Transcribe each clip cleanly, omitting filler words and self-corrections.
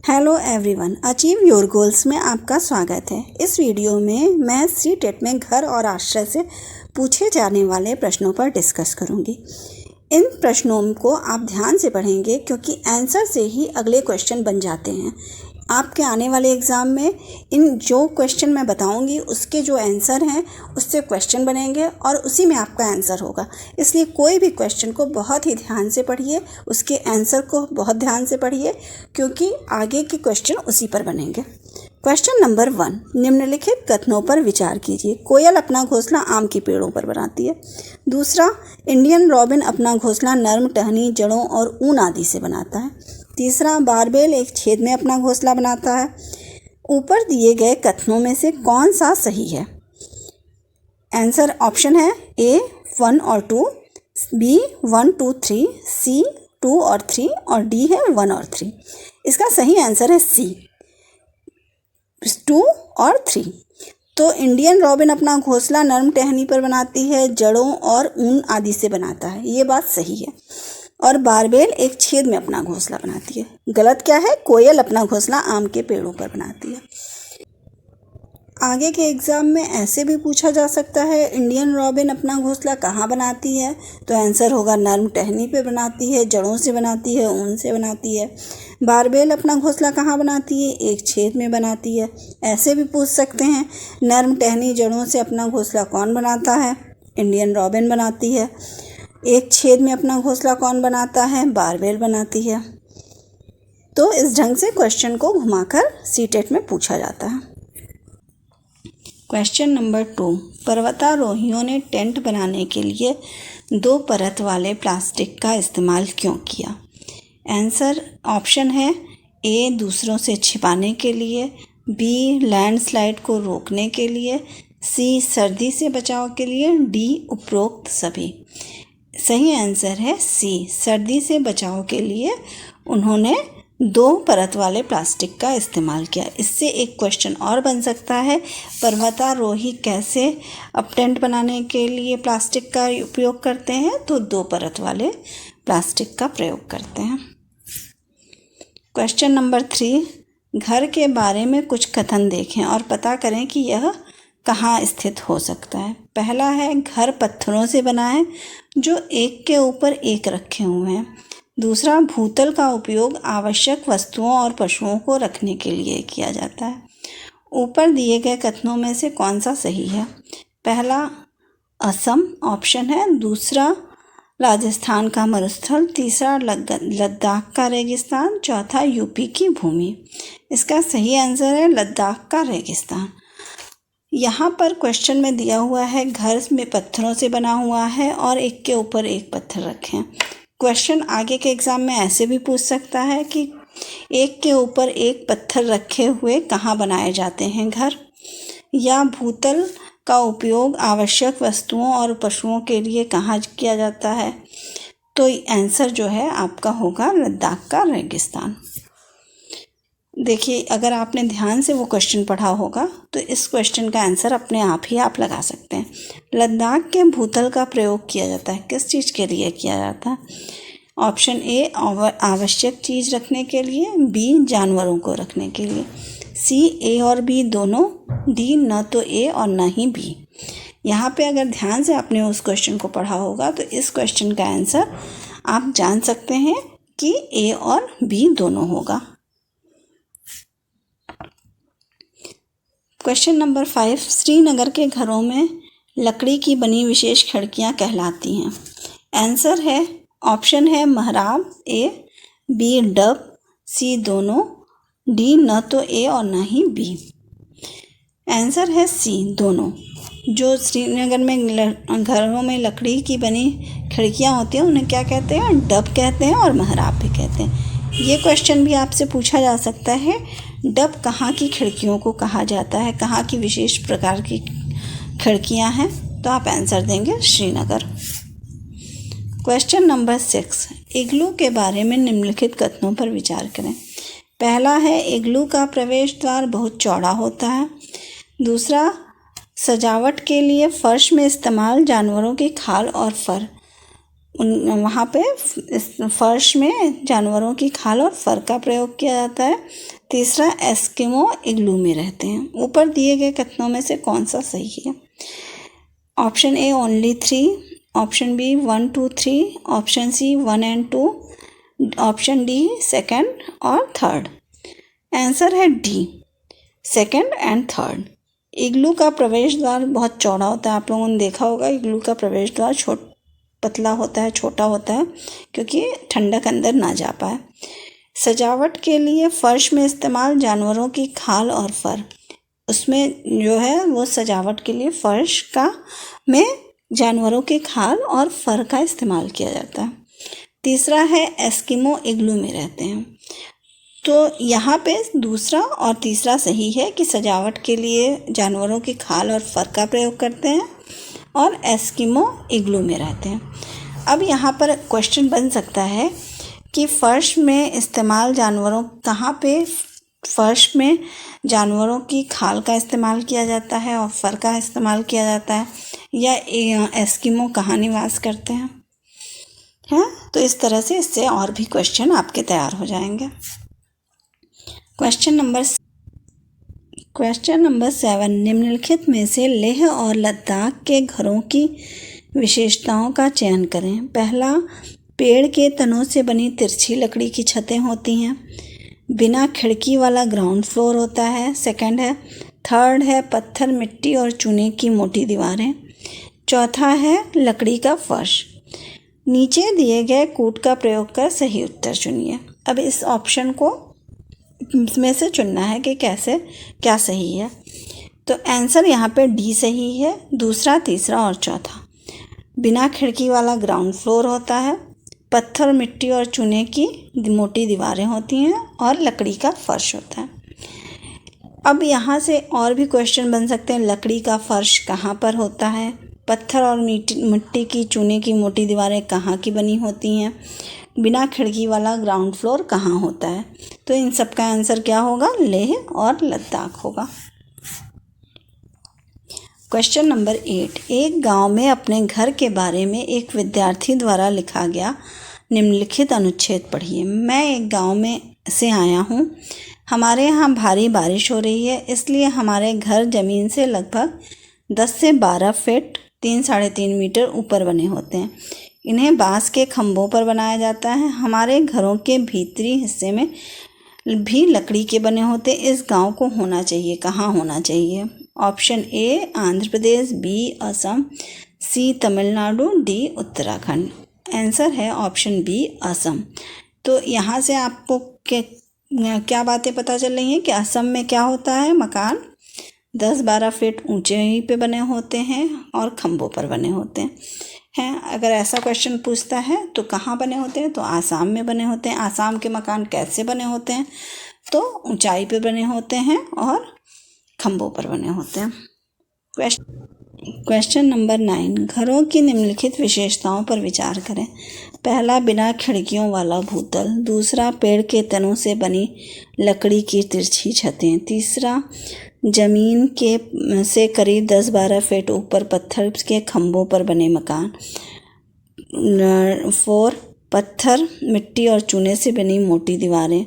Hello everyone, achieve your goals में आपका स्वागत है। इस वीडियो में मैं सीटेट में घर और आश्रय से पूछे जाने वाले प्रश्नों पर डिस्कस करूंगी। इन प्रश्नों को आप ध्यान से पढ़ेंगे क्योंकि आंसर से ही अगले क्वेश्चन बन जाते हैं। आपके आने वाले एग्ज़ाम में इन जो क्वेश्चन मैं बताऊंगी उसके जो आंसर हैं उससे क्वेश्चन बनेंगे और उसी में आपका आंसर होगा। इसलिए कोई भी क्वेश्चन को बहुत ही ध्यान से पढ़िए, उसके आंसर को बहुत ध्यान से पढ़िए क्योंकि आगे के क्वेश्चन उसी पर बनेंगे। क्वेश्चन नंबर 1, निम्नलिखित कथनों पर विचार कीजिए। कोयल अपना घोंसला आम के पेड़ों पर बनाती है। दूसरा, इंडियन रॉबिन अपना घोंसला नर्म टहनी, जड़ों और ऊन आदि से बनाता है। तीसरा, बारबेल एक छेद में अपना घोंसला बनाता है। ऊपर दिए गए कथनों में से कौन सा सही है? आंसर ऑप्शन है ए 1 और 2, बी 1, 2, 3, सी 2 और 3 और डी है 1 और 3। इसका सही आंसर है सी 2 और 3। तो इंडियन रॉबिन अपना घोंसला नर्म टहनी पर बनाती है, जड़ों और ऊन आदि से बनाता है, ये बात सही है। और बारबेल एक छेद में अपना घोंसला बनाती है। गलत क्या है? कोयल अपना घोंसला आम के पेड़ों पर बनाती है। आगे के एग्ज़ाम में ऐसे भी पूछा जा सकता है, इंडियन रॉबिन अपना घोंसला कहाँ बनाती है? तो आंसर होगा नर्म टहनी पे बनाती है, जड़ों से बनाती है, ऊन से बनाती है। बारबेल अपना घोंसला कहाँ बनाती है? एक छेद में बनाती है। ऐसे भी पूछ सकते हैं, नर्म टहनी जड़ों से अपना घोंसला कौन बनाता है? इंडियन रॉबिन बनाती है। एक छेद में अपना घोंसला कौन बनाता है? बारबेल बनाती है। तो इस ढंग से क्वेश्चन को घुमाकर सीटेट में पूछा जाता है। क्वेश्चन नंबर 2, पर्वतारोहियों ने टेंट बनाने के लिए 2 परत वाले प्लास्टिक का इस्तेमाल क्यों किया? आंसर ऑप्शन है ए दूसरों से छिपाने के लिए, बी लैंडस्लाइड को रोकने के लिए, सी सर्दी से बचाव के लिए, डी उपरोक्त सभी। सही आंसर है सी, सर्दी से बचाव के लिए उन्होंने 2 परत वाले प्लास्टिक का इस्तेमाल किया। इससे एक क्वेश्चन और बन सकता है, पर्वतारोही कैसे अब टेंट बनाने के लिए प्लास्टिक का उपयोग करते हैं? तो 2 परत वाले प्लास्टिक का प्रयोग करते हैं। क्वेश्चन नंबर 3, घर के बारे में कुछ कथन देखें और पता करें कि यह कहाँ स्थित हो सकता है। पहला है, घर पत्थरों से बना है जो एक के ऊपर एक रखे हुए हैं। दूसरा, भूतल का उपयोग आवश्यक वस्तुओं और पशुओं को रखने के लिए किया जाता है। ऊपर दिए गए कथनों में से कौन सा सही है? पहला असम ऑप्शन है, दूसरा राजस्थान का मरुस्थल, तीसरा लद्दाख का रेगिस्तान, चौथा यूपी की भूमि। इसका सही आंसर है लद्दाख का रेगिस्तान। यहाँ पर क्वेश्चन में दिया हुआ है घर में पत्थरों से बना हुआ है और एक के ऊपर एक पत्थर रखे हैं। क्वेश्चन आगे के एग्ज़ाम में ऐसे भी पूछ सकता है कि एक के ऊपर एक पत्थर रखे हुए कहाँ बनाए जाते हैं घर, या भूतल का उपयोग आवश्यक वस्तुओं और पशुओं के लिए कहाँ किया जाता है? तो आंसर जो है आपका होगा लद्दाख का रेगिस्तान। देखिए, अगर आपने ध्यान से वो क्वेश्चन पढ़ा होगा तो इस क्वेश्चन का आंसर अपने आप ही आप लगा सकते हैं। लद्दाख के भूतल का प्रयोग किया जाता है, किस चीज़ के लिए किया जाता है? ऑप्शन ए आवश्यक चीज़ रखने के लिए, बी जानवरों को रखने के लिए, सी ए और बी दोनों, डी न तो ए और न ही बी। यहाँ पे अगर ध्यान से आपने उस क्वेश्चन को पढ़ा होगा तो इस क्वेश्चन का आंसर आप जान सकते हैं कि ए और बी दोनों होगा। क्वेश्चन नंबर 5, श्रीनगर के घरों में लकड़ी की बनी विशेष खिड़कियां कहलाती हैं। आंसर है ऑप्शन है महराब ए, बी डब, सी दोनों, डी न तो ए और न ही बी। आंसर है सी दोनों। जो श्रीनगर में घरों में लकड़ी की बनी खिड़कियां होती हैं उन्हें क्या कहते हैं? डब कहते हैं और महराब भी कहते हैं। ये क्वेश्चन भी आपसे पूछा जा सकता है, डब कहाँ की खिड़कियों को कहा जाता है, कहाँ की विशेष प्रकार की खिड़कियाँ हैं? तो आप आंसर देंगे श्रीनगर। क्वेश्चन नंबर 6, इग्लू के बारे में निम्नलिखित कथनों पर विचार करें। पहला है, इग्लू का प्रवेश द्वार बहुत चौड़ा होता है। दूसरा, सजावट के लिए फर्श में इस्तेमाल जानवरों की खाल और फर वहाँ पे फर्श में जानवरों की खाल और फर का प्रयोग किया जाता है। तीसरा, एस्किमो इग्लू में रहते हैं। ऊपर दिए गए कथनों में से कौन सा सही है? Option A only 3, option B 1, 2, 3, option C 1 and 2, option D second और थर्ड। आंसर है D, second and third. Igloo का प्रवेश द्वार बहुत चौड़ा होता है। आप लोगों ने देखा होगा इग्लू का प्रवेश द्वार पतला होता है, छोटा होता है, क्योंकि ठंडक अंदर ना जा पाए। सजावट के लिए फर्श में इस्तेमाल जानवरों की खाल और फर, उसमें जो है वो सजावट के लिए फर्श में जानवरों के खाल और फर का इस्तेमाल किया जाता है। तीसरा है एस्किमो इग्लू में रहते हैं। तो यहाँ पे दूसरा और तीसरा सही है कि सजावट के लिए जानवरों की खाल और फर का प्रयोग करते हैं और एस्किमो इग्लू में रहते हैं। अब यहाँ पर क्वेश्चन बन सकता है कि फर्श में इस्तेमाल जानवरों कहाँ पे फर्श में जानवरों की खाल का इस्तेमाल किया जाता है और फर का इस्तेमाल किया जाता है, या एस्किमो कहाँ निवास करते हैं। तो इस तरह से इससे और भी क्वेश्चन आपके तैयार हो जाएंगे। क्वेश्चन नंबर 7, निम्नलिखित में से लेह और लद्दाख के घरों की विशेषताओं का चयन करें। पहला, पेड़ के तनों से बनी तिरछी लकड़ी की छतें होती हैं। बिना खिड़की वाला ग्राउंड फ्लोर होता है। थर्ड है पत्थर, मिट्टी और चूने की मोटी दीवारें। चौथा है लकड़ी का फर्श। नीचे दिए गए कूट का प्रयोग कर सही उत्तर चुनिए। अब इस ऑप्शन को में से चुनना है कि क्या सही है। तो आंसर यहाँ पे डी सही है, दूसरा, तीसरा और चौथा। बिना खिड़की वाला ग्राउंड फ्लोर होता है, पत्थर, मिट्टी और चूने की मोटी दीवारें होती हैं और लकड़ी का फर्श होता है। अब यहाँ से और भी क्वेश्चन बन सकते हैं। लकड़ी का फर्श कहाँ पर होता है? पत्थर और मिट्टी की चूने की मोटी दीवारें कहाँ की बनी होती हैं? बिना खिड़की वाला ग्राउंड फ्लोर कहाँ होता है? तो इन सब का आंसर क्या होगा? लेह और लद्दाख होगा। क्वेश्चन नंबर 8, एक गांव में अपने घर के बारे में एक विद्यार्थी द्वारा लिखा गया निम्नलिखित अनुच्छेद पढ़िए। मैं एक गांव में से आया हूँ। हमारे यहाँ भारी बारिश हो रही है, इसलिए हमारे घर ज़मीन से लगभग 10 से 12 फीट 3-3.5 मीटर ऊपर बने होते हैं। इन्हें बांस के खंभों पर बनाया जाता है। हमारे घरों के भीतरी हिस्से में भी लकड़ी के बने होते। इस गांव को होना चाहिए, कहाँ होना चाहिए? Option A Andhra Pradesh, B Assam, C Tamil Nadu, D Uttarakhand. Answer है ऑप्शन बी असम। तो यहाँ से आपको क्या बातें पता चल रही हैं कि असम में क्या होता है? मकान 10-12 फीट ऊंचाई पे बने होते हैं और खंभों पर बने होते हैं। अगर ऐसा क्वेश्चन पूछता है तो कहाँ बने होते हैं? तो आसाम में बने होते हैं। आसाम के मकान कैसे बने होते हैं? तो ऊंचाई पे बने होते हैं और खंभों पर बने होते हैं। क्वेश्चन नंबर 9, घरों की निम्नलिखित विशेषताओं पर विचार करें। पहला, बिना खिड़कियों वाला भूतल। दूसरा, पेड़ के तनों से बनी लकड़ी की तिरछी छतें। तीसरा, जमीन के से करीब 10-12 फीट ऊपर पत्थर के खंभों पर बने मकान। 4, पत्थर, मिट्टी और चूने से बनी मोटी दीवारें।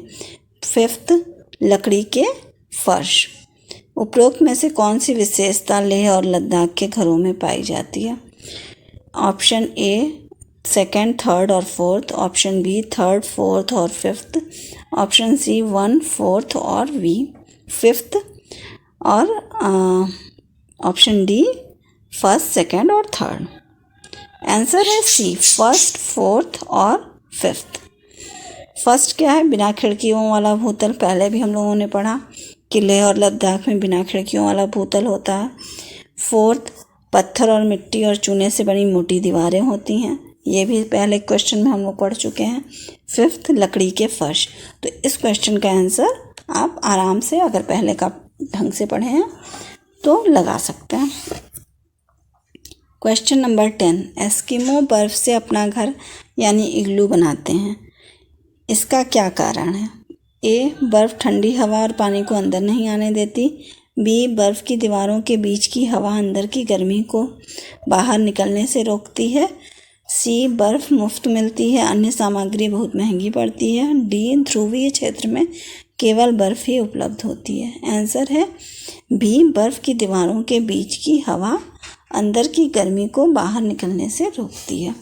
5, लकड़ी के फर्श। उपरोक्त में से कौन सी विशेषता लेह और लद्दाख के घरों में पाई जाती है? ऑप्शन ए सेकंड, थर्ड और fourth, option B third, fourth और फिफ्थ, ऑप्शन सी 1, 4 और बी 5 और ऑप्शन डी फर्स्ट, सेकंड और थर्ड। आंसर है सी, फर्स्ट, फोर्थ और फिफ्थ। फर्स्ट क्या है? बिना खिड़कियों वाला भूतल। पहले भी हम लोगों ने पढ़ा कि लेह और लद्दाख में बिना खिड़कियों वाला भूतल होता है। फोर्थ, पत्थर और मिट्टी और चूने से बनी मोटी दीवारें होती हैं। ये भी पहले क्वेश्चन में हम लोग पढ़ चुके हैं। 5th, लकड़ी के फर्श। तो इस क्वेश्चन का आंसर आप आराम से, अगर पहले का ढंग से पढ़े हैं तो लगा सकते हैं। क्वेश्चन नंबर 10, एस्किमो बर्फ़ से अपना घर यानी इग्लू बनाते हैं। इसका क्या कारण है? ए, बर्फ़ ठंडी हवा और पानी को अंदर नहीं आने देती। बी, बर्फ़ की दीवारों के बीच की हवा अंदर की गर्मी को बाहर निकलने से रोकती है। सी बर्फ़ मुफ्त मिलती है, अन्य सामग्री बहुत महंगी पड़ती है। डी ध्रुवीय क्षेत्र में केवल बर्फ़ ही उपलब्ध होती है। आंसर है बी, बर्फ़ की दीवारों के बीच की हवा अंदर की गर्मी को बाहर निकलने से रोकती है।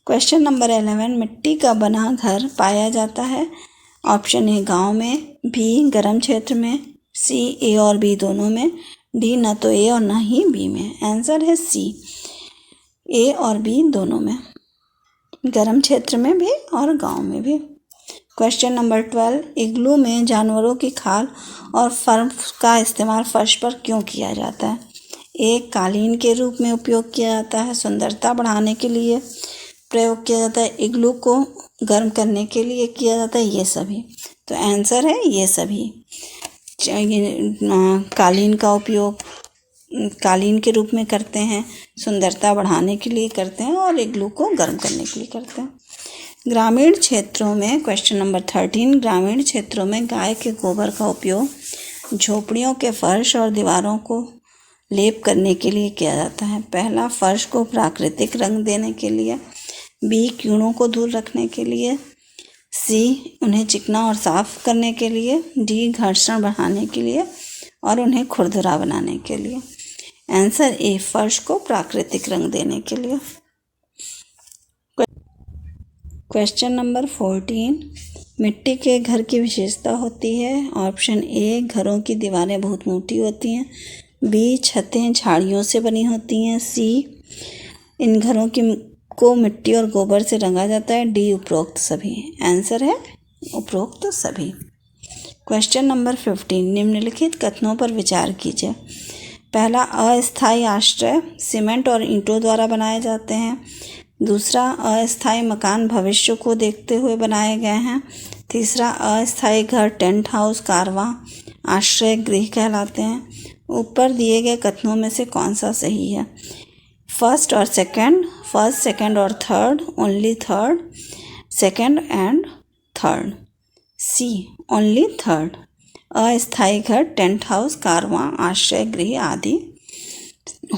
क्वेश्चन नंबर 11, मिट्टी का बना घर पाया जाता है। ऑप्शन ए गांव में, बी गर्म क्षेत्र में, सी ए और बी दोनों में, डी न तो ए और न ही बी में। आंसर है सी, ए और बी दोनों में, गर्म क्षेत्र में भी और गांव में भी। क्वेश्चन नंबर 12, इग्लू में जानवरों की खाल और फर का इस्तेमाल फर्श पर क्यों किया जाता है? ए कालीन के रूप में उपयोग किया जाता है, सुंदरता बढ़ाने के लिए प्रयोग किया जाता है, इग्लू को गर्म करने के लिए किया जाता है, ये सभी। तो आंसर है ये सभी। कालीन का उपयोग कालीन के रूप में करते हैं, सुंदरता बढ़ाने के लिए करते हैं और इग्लू को गर्म करने के लिए करते हैं। ग्रामीण क्षेत्रों में, क्वेश्चन नंबर 13, ग्रामीण क्षेत्रों में गाय के गोबर का उपयोग झोपड़ियों के फर्श और दीवारों को लेप करने के लिए किया जाता है। पहला, फर्श को प्राकृतिक रंग देने के लिए, बी कीड़ों को दूर रखने के लिए, सी उन्हें चिकना और साफ करने के लिए, डी घर्षण बढ़ाने के लिए और उन्हें खुरदुरा बनाने के लिए। आंसर ए, फर्श को प्राकृतिक रंग देने के लिए। क्वेश्चन नंबर 14, मिट्टी के घर की विशेषता होती है। ऑप्शन ए, घरों की दीवारें बहुत मोटी होती हैं, बी छतें झाड़ियों से बनी होती हैं, सी इन घरों को मिट्टी और गोबर से रंगा जाता है, डी उपरोक्त सभी। आंसर है उपरोक्त सभी। क्वेश्चन नंबर 15, निम्नलिखित कथनों पर विचार कीजिए। पहला, अस्थायी आश्रय सीमेंट और ईंटों द्वारा बनाए जाते हैं। दूसरा, अस्थायी मकान भविष्य को देखते हुए बनाए गए हैं। तीसरा, अस्थायी घर टेंट हाउस कारवां आश्रय गृह कहलाते हैं। ऊपर दिए गए कथनों में से कौन सा सही है? फर्स्ट सेकंड और third, only third, second and third. C, only third. अस्थायी घर टेंट हाउस कारवां आश्रय गृह आदि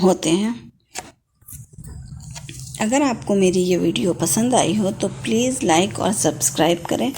होते हैं। अगर आपको मेरी ये वीडियो पसंद आई हो तो प्लीज़ लाइक और सब्सक्राइब करें